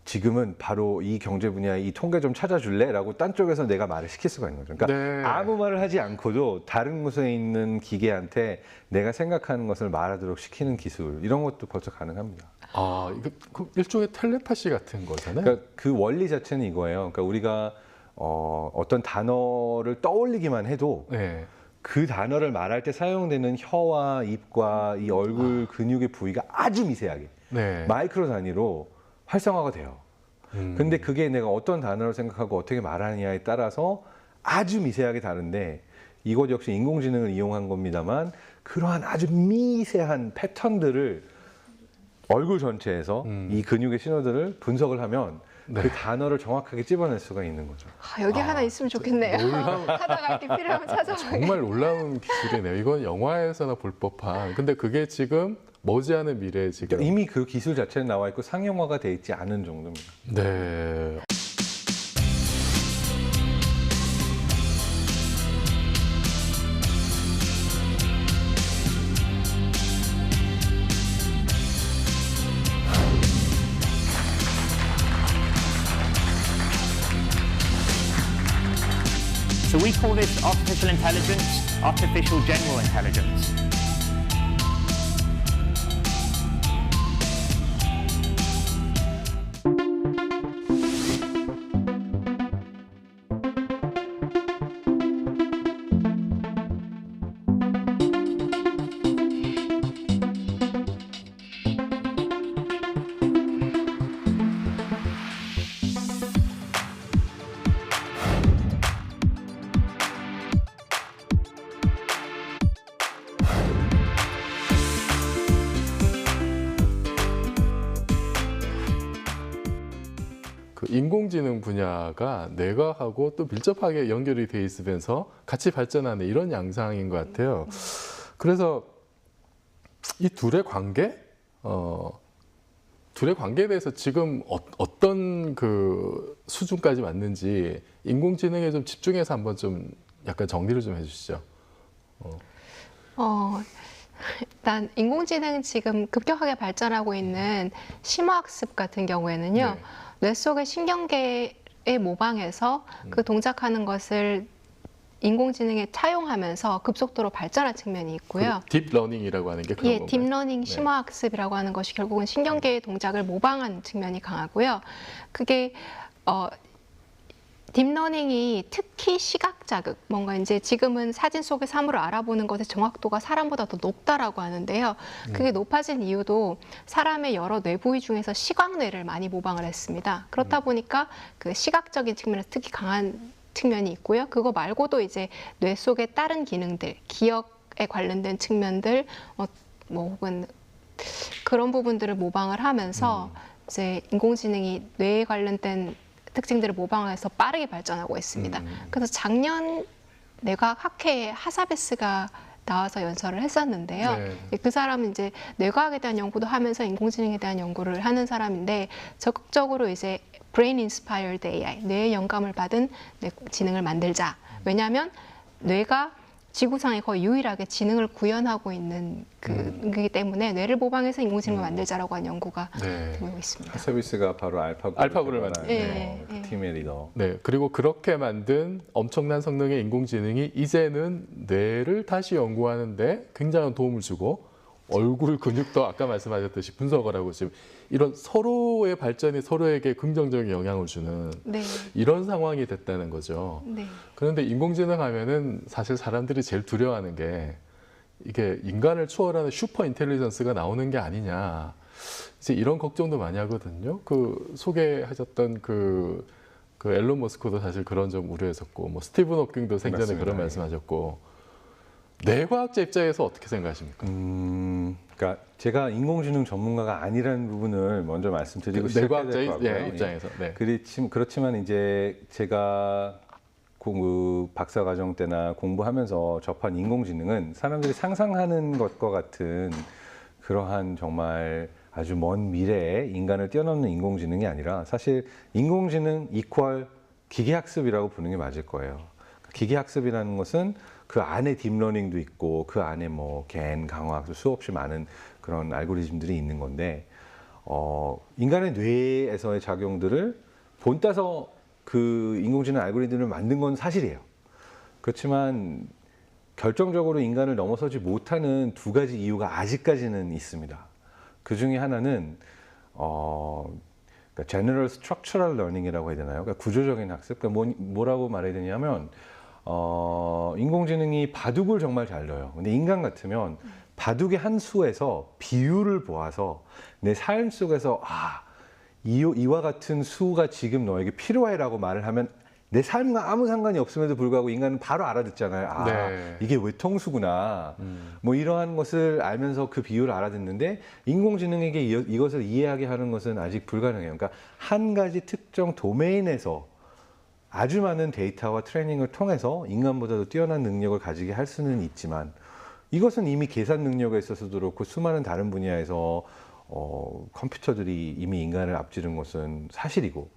지금은 바로 이 경제 분야의 이 통계 좀 찾아줄래? 라고 딴 쪽에서 내가 말을 시킬 수가 있는 거죠. 그러니까 네. 아무 말을 하지 않고도 다른 곳에 있는 기계한테 내가 생각하는 것을 말하도록 시키는 기술, 이런 것도 벌써 가능합니다. 아, 이거 그 일종의 텔레파시 같은 거잖아요. 그러니까 그 원리 자체는 이거예요. 그러니까 우리가 어떤 단어를 떠올리기만 해도 네. 그 단어를 말할 때 사용되는 혀와 입과 이 얼굴 근육의 부위가 아주 미세하게 네. 마이크로 단위로 활성화가 돼요. 근데 그게 내가 어떤 단어를 생각하고 어떻게 말하느냐에 따라서 아주 미세하게 다른데 이것 역시 인공지능을 이용한 겁니다만 그러한 아주 미세한 패턴들을 얼굴 전체에서 이 근육의 신호들을 분석을 하면 네. 그 단어를 정확하게 찝어낼 수가 있는 거죠. 아, 여기 하나 있으면 좋겠네요. 하다가 이렇게 필요하면 찾아봐요. 정말 놀라운 기술이네요. 이건 영화에서나 볼 법한. 근데 그게 지금 머지않은 미래에 지금 이미 그 기술 자체는 나와 있고 상용화가 돼 있지 않은 정도입니다. 네. So we call this artificial intelligence, artificial general intelligence. 그 인공지능 분야가 뇌과하고 또 밀접하게 연결이 돼 있으면서 같이 발전하는 이런 양상인 것 같아요. 그래서 이 둘의 관계, 둘의 관계에 대해서 지금 어떤 그 수준까지 맞는지 인공지능에 좀 집중해서 한번 좀 약간 정리를 좀 해주시죠. 일단 인공지능 지금 급격하게 발전하고 있는 심화학습 같은 경우에는요. 네. 뇌 속의 신경계에 모방해서 그 동작하는 것을 인공지능에 차용하면서 급속도로 발전한 측면이 있고요. 딥러닝이라고 하는 게 그런 예, 건가요? 딥러닝 네. 심화학습이라고 하는 것이 결국은 신경계의 동작을 모방한 측면이 강하고요. 그게 딥러닝이 특히 시각 자극, 뭔가 이제 지금은 사진 속의 사물을 알아보는 것의 정확도가 사람보다 더 높다라고 하는데요. 그게 높아진 이유도 사람의 여러 뇌 부위 중에서 시각뇌를 많이 모방을 했습니다. 그렇다 보니까 그 시각적인 측면에서 특히 강한 측면이 있고요. 그거 말고도 이제 뇌 속의 다른 기능들, 기억에 관련된 측면들, 뭐 혹은 그런 부분들을 모방을 하면서 이제 인공지능이 뇌에 관련된 특징들을 모방해서 빠르게 발전하고 있습니다. 그래서 작년 뇌과학 학회에 하사베스가 나와서 연설을 했었는데요. 네. 그 사람은 이제 뇌과학에 대한 연구도 하면서 인공지능에 대한 연구를 하는 사람인데 적극적으로 이제 Brain Inspired AI, 뇌의 영감을 받은 지능을 만들자. 왜냐하면 뇌가 지구상에 거의 유일하게 지능을 구현하고 있는 그기 때문에 뇌를 모방해서 인공지능을 만들자라고 한 연구가 되고 있습니다. 서비스가 바로 알파고를 만든 예. 그 팀의 리더. 네, 그리고 그렇게 만든 엄청난 성능의 인공지능이 이제는 뇌를 다시 연구하는데 굉장한 도움을 주고 얼굴 근육도 아까 말씀하셨듯이 분석을 하고 지금 이런 서로의 발전이 서로에게 긍정적인 영향을 주는 네. 이런 상황이 됐다는 거죠. 네. 그런데 인공지능 하면은 사실 사람들이 제일 두려워하는 게 이게 인간을 초월하는 슈퍼 인텔리전스가 나오는 게 아니냐. 이제 이런 걱정도 많이 하거든요. 그 소개하셨던 그 앨런 머스크도 사실 그런 점 우려했었고, 뭐 스티븐 호킹도 생전에 맞습니다. 그런 말씀하셨고, 뇌과학자 입장에서 어떻게 생각하십니까? 그러니까 제가 인공지능 전문가가 아니라는 부분을 먼저 말씀드리고 시작해야 될 것 같고요. 입장에서. 네. 그렇지만 이제 제가 박사과정 때나 공부하면서 접한 인공지능은 사람들이 상상하는 것과 같은 그러한 정말 아주 먼 미래에 인간을 뛰어넘는 인공지능이 아니라 사실 인공지능 이퀄 기계학습이라고 부르는 게 맞을 거예요. 기계학습이라는 것은 그 안에 딥러닝도 있고 그 안에 뭐 겐, 강화, 수없이 많은 그런 알고리즘들이 있는 건데 인간의 뇌에서의 작용들을 본따서 그 인공지능 알고리즘을 만든 건 사실이에요. 그렇지만 결정적으로 인간을 넘어서지 못하는 두 가지 이유가 아직까지는 있습니다. 그 중에 하나는 그러니까 General Structural Learning이라고 해야 되나요? 그러니까 구조적인 학습. 그러니까 뭐라고 말해야 되냐면 인공지능이 바둑을 정말 잘 넣어요. 근데 인간 같으면 바둑의 한 수에서 비율을 보아서 내 삶 속에서 이와 같은 수가 지금 너에게 필요해라고 말을 하면 내 삶과 아무 상관이 없음에도 불구하고 인간은 바로 알아듣잖아요. 네. 이게 외통수구나. 뭐 이러한 것을 알면서 그 비율을 알아듣는데 인공지능에게 이것을 이해하게 하는 것은 아직 불가능해요. 그러니까 한 가지 특정 도메인에서 아주 많은 데이터와 트레이닝을 통해서 인간보다도 뛰어난 능력을 가지게 할 수는 있지만 이것은 이미 계산 능력에 있어서도 그렇고 수많은 다른 분야에서 컴퓨터들이 이미 인간을 앞지른 것은 사실이고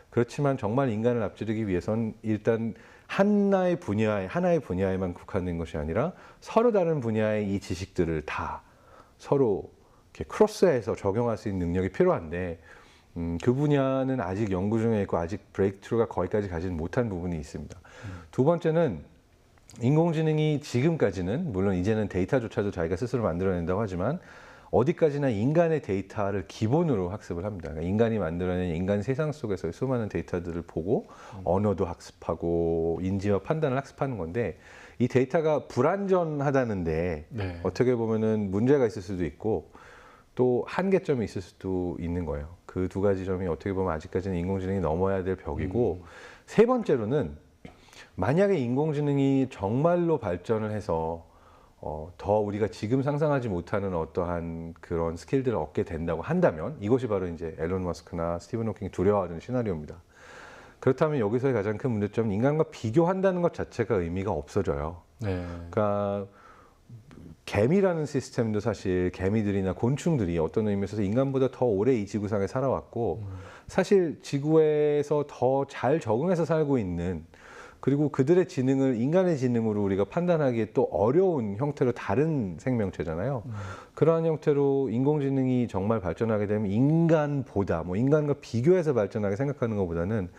그렇지만 정말 인간을 앞지르기 위해선 일단 하나의 분야에만 국한된 것이 아니라 서로 다른 분야의 이 지식들을 다 서로 이렇게 크로스해서 적용할 수 있는 능력이 필요한데 그 분야는 아직 연구 중에 있고 아직 브레이크트루가 거기까지 가지는 못한 부분이 있습니다. 두 번째는 인공지능이 지금까지는 물론 이제는 데이터조차도 자기가 스스로 만들어낸다고 하지만 어디까지나 인간의 데이터를 기본으로 학습을 합니다. 그러니까 인간이 만들어낸 인간 세상 속에서의 수많은 데이터들을 보고 언어도 학습하고 인지와 판단을 학습하는 건데 이 데이터가 불완전하다는데 네. 어떻게 보면은 문제가 있을 수도 있고 또 한계점이 있을 수도 있는 거예요. 그 두 가지 점이 어떻게 보면 아직까지는 인공지능이 넘어야 될 벽이고 세 번째로는 만약에 인공지능이 정말로 발전을 해서 더 우리가 지금 상상하지 못하는 어떠한 그런 스킬들을 얻게 된다고 한다면 이것이 바로 이제 앨런 머스크나 스티븐 호킹이 두려워하는 시나리오입니다. 그렇다면 여기서의 가장 큰 문제점은 인간과 비교한다는 것 자체가 의미가 없어져요. 네. 그러니까 개미라는 시스템도 사실 개미들이나 곤충들이 어떤 의미에서 인간보다 더 오래 이 지구상에 살아왔고 사실 지구에서 더 잘 적응해서 살고 있는 그리고 그들의 지능을 인간의 지능으로 우리가 판단하기에 또 어려운 형태로 다른 생명체잖아요. 그러한 형태로 인공지능이 정말 발전하게 되면 인간보다 인간과 비교해서 발전하게 생각하는 것보다는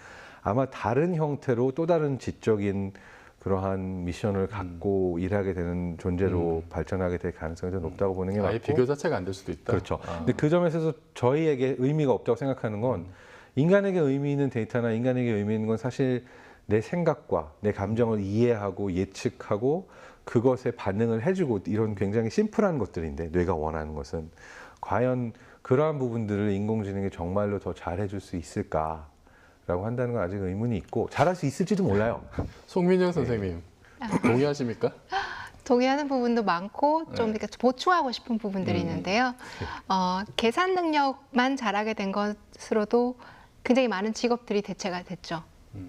아마 다른 형태로 또 다른 지적인 그러한 미션을 갖고 일하게 되는 존재로 발전하게 될 가능성이 더 높다고 보는 게 맞고 아예 비교 자체가 안 될 수도 있다. 그렇죠. 근데 그 점에서 저희에게 의미가 없다고 생각하는 건 인간에게 의미 있는 데이터나 인간에게 의미 있는 건 사실 내 생각과 내 감정을 이해하고 예측하고 그것에 반응을 해주고 이런 굉장히 심플한 것들인데 뇌가 원하는 것은 과연 그러한 부분들을 인공지능이 정말로 더 잘해줄 수 있을까라고 한다는 건 아직 의문이 있고 잘할 수 있을지도 몰라요. 송민영 선생님 동의하십니까? 동의하는 부분도 많고 좀 이렇게 보충하고 싶은 부분들이 있는데요. 계산 능력만 잘하게 된 것으로도 굉장히 많은 직업들이 대체가 됐죠.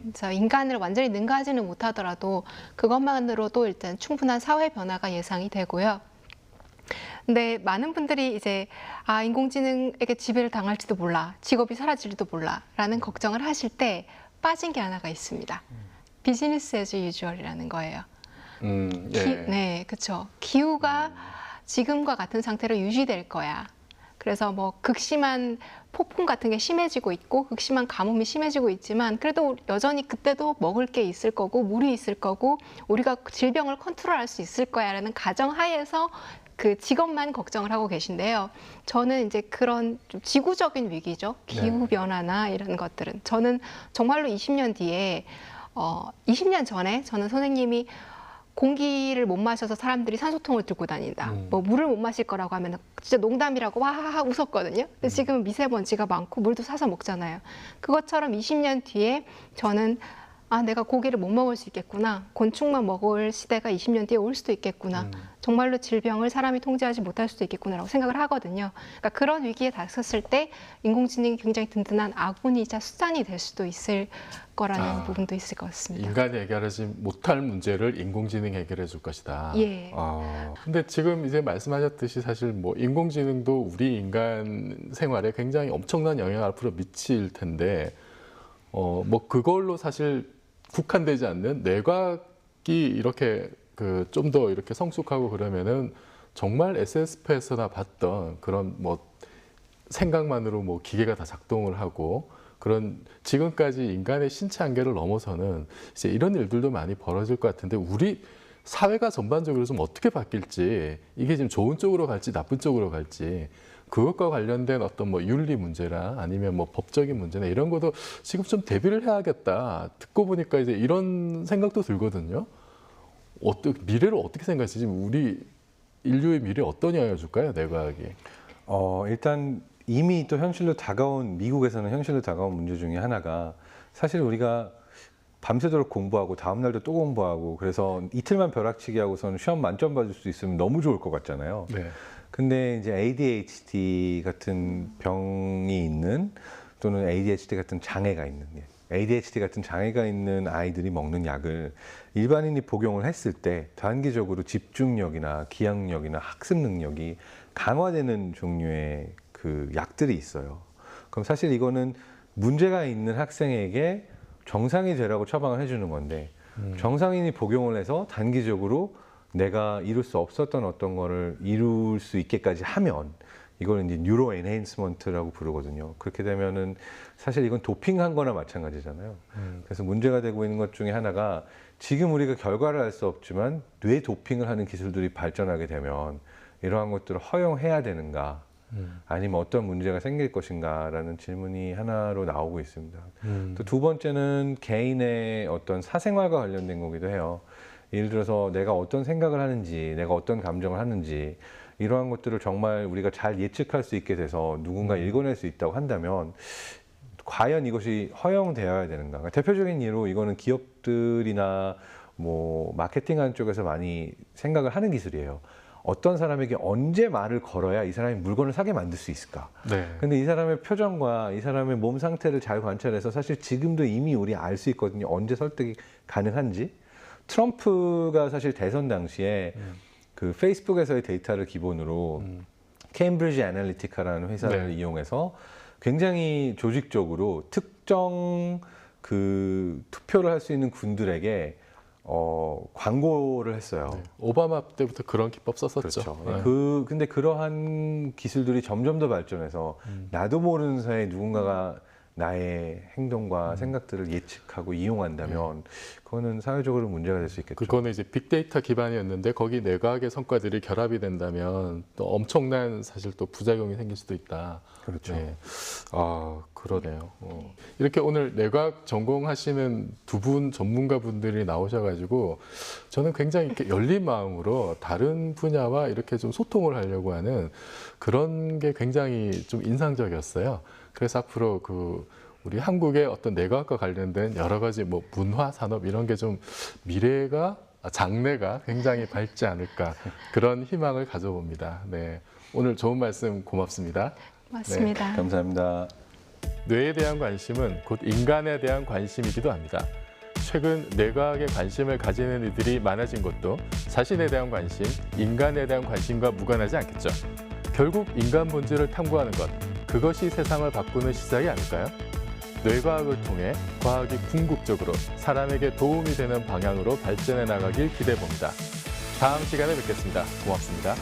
그래서 인간을 완전히 능가하지는 못하더라도 그것만으로도 일단 충분한 사회 변화가 예상이 되고요. 근데 많은 분들이 이제 인공지능에게 지배를 당할지도 몰라, 직업이 사라질지도 몰라라는 걱정을 하실 때 빠진 게 하나가 있습니다. 비즈니스 애즈 유주얼이라는 거예요. 네. 네, 그렇죠. 기후가 지금과 같은 상태로 유지될 거야. 그래서 뭐 극심한 폭풍 같은 게 심해지고 있고 극심한 가뭄이 심해지고 있지만 그래도 여전히 그때도 먹을 게 있을 거고 물이 있을 거고 우리가 질병을 컨트롤할 수 있을 거야라는 가정하에서 그 직업만 걱정을 하고 계신데요. 저는 이제 그런 좀 지구적인 위기죠. 기후 변화나 이런 것들은 저는 정말로 20년 뒤에 20년 전에 저는 선생님이 공기를 못 마셔서 사람들이 산소통을 들고 다닌다. 뭐 물을 못 마실 거라고 하면 진짜 농담이라고 와하하 웃었거든요. 근데 지금은 미세먼지가 많고 물도 사서 먹잖아요. 그것처럼 20년 뒤에 저는 내가 고기를 못 먹을 수 있겠구나. 곤충만 먹을 시대가 20년 뒤에 올 수도 있겠구나. 정말로 질병을 사람이 통제하지 못할 수도 있겠구나라고 생각을 하거든요. 그러니까 그런 위기에 닥쳤을 때 인공지능이 굉장히 든든한 아군이자 수단이 될 수도 있을 거라는 부분도 있을 것 같습니다. 인간이 해결하지 못할 문제를 인공지능이 해결해 줄 것이다. 예. 근데 지금 이제 말씀하셨듯이 사실 뭐 인공지능도 우리 인간 생활에 굉장히 엄청난 영향을 앞으로 미칠 텐데 뭐 그걸로 사실 국한되지 않는 뇌과학이 이렇게 좀 더 이렇게 성숙하고 그러면은 정말 SSP에서나 봤던 그런 뭐 생각만으로 뭐 기계가 다 작동을 하고 그런 지금까지 인간의 신체 한계를 넘어서는 이제 이런 일들도 많이 벌어질 것 같은데 우리 사회가 전반적으로 좀 어떻게 바뀔지 이게 지금 좋은 쪽으로 갈지 나쁜 쪽으로 갈지 그것과 관련된 어떤 뭐 윤리 문제나 아니면 뭐 법적인 문제나 이런 것도 지금 좀 대비를 해야겠다. 듣고 보니까 이제 이런 생각도 들거든요. 미래를 어떻게 생각하시지? 지금 우리 인류의 미래 어떤 영향을 줄까요, 내과학이? 일단 이미 또 미국에서는 현실로 다가온 문제 중에 하나가 사실 우리가 밤새도록 공부하고 다음날도 또 공부하고 그래서 이틀만 벼락치기 하고서는 시험 만점 받을 수 있으면 너무 좋을 것 같잖아요. 네. 근데 이제 ADHD 같은 병이 있는 또는 ADHD 같은 장애가 있는 ADHD 같은 장애가 있는 아이들이 먹는 약을 일반인이 복용을 했을 때 단기적으로 집중력이나 기억력이나 학습 능력이 강화되는 종류의 그 약들이 있어요. 그럼 사실 이거는 문제가 있는 학생에게 정상이 되라고 처방을 해주는 건데 정상인이 복용을 해서 단기적으로 내가 이룰 수 없었던 어떤 거를 이룰 수 있게까지 하면 이걸 이제 뉴로 엔해인스먼트라고 부르거든요. 그렇게 되면은 사실 이건 도핑한 거나 마찬가지잖아요. 그래서 문제가 되고 있는 것 중에 하나가 지금 우리가 결과를 알 수 없지만 뇌 도핑을 하는 기술들이 발전하게 되면 이러한 것들을 허용해야 되는가 아니면 어떤 문제가 생길 것인가라는 질문이 하나로 나오고 있습니다. 또 두 번째는 개인의 어떤 사생활과 관련된 거기도 해요. 예를 들어서 내가 어떤 생각을 하는지, 내가 어떤 감정을 하는지 이러한 것들을 정말 우리가 잘 예측할 수 있게 돼서 누군가 읽어낼 수 있다고 한다면 과연 이것이 허용되어야 되는가? 그러니까 대표적인 예로 이거는 기업들이나 뭐 마케팅하는 쪽에서 많이 생각을 하는 기술이에요. 어떤 사람에게 언제 말을 걸어야 이 사람이 물건을 사게 만들 수 있을까? 네. 근데 이 사람의 표정과 이 사람의 몸 상태를 잘 관찰해서 사실 지금도 이미 우리 알 수 있거든요. 언제 설득이 가능한지. 트럼프가 사실 대선 당시에 그 페이스북에서의 데이터를 기본으로 케임브리지 애널리티카라는 회사를 네. 이용해서 굉장히 조직적으로 특정 그 투표를 할 수 있는 군들에게 광고를 했어요. 네. 오바마 때부터 그런 기법 썼었죠. 그렇죠. 네. 근데 그러한 기술들이 점점 더 발전해서 나도 모르는 사이에 누군가가 나의 행동과 생각들을 예측하고 이용한다면 그거는 사회적으로 문제가 될 수 있겠죠. 그거는 이제 빅데이터 기반이었는데 거기 내과학의 성과들이 결합이 된다면 또 엄청난 사실 또 부작용이 생길 수도 있다. 그렇죠. 네. 아, 그러네요. 이렇게 오늘 내과학 전공하시는 두 분 전문가분들이 나오셔가지고 저는 굉장히 이렇게 열린 마음으로 다른 분야와 이렇게 좀 소통을 하려고 하는 그런 게 굉장히 좀 인상적이었어요. 그래서 앞으로 우리 한국의 어떤 내과학과 관련된 여러 가지 뭐 문화, 산업 이런 게 좀 장래가 굉장히 밝지 않을까 그런 희망을 가져봅니다. 네, 오늘 좋은 말씀 고맙습니다. 맞습니다. 네, 감사합니다. 뇌에 대한 관심은 곧 인간에 대한 관심이기도 합니다. 최근 뇌과학에 관심을 가지는 이들이 많아진 것도 자신에 대한 관심, 인간에 대한 관심과 무관하지 않겠죠. 결국 인간 본질을 탐구하는 것, 그것이 세상을 바꾸는 시작이 아닐까요? 뇌과학을 통해 과학이 궁극적으로 사람에게 도움이 되는 방향으로 발전해 나가길 기대해 봅니다. 다음 시간에 뵙겠습니다. 고맙습니다.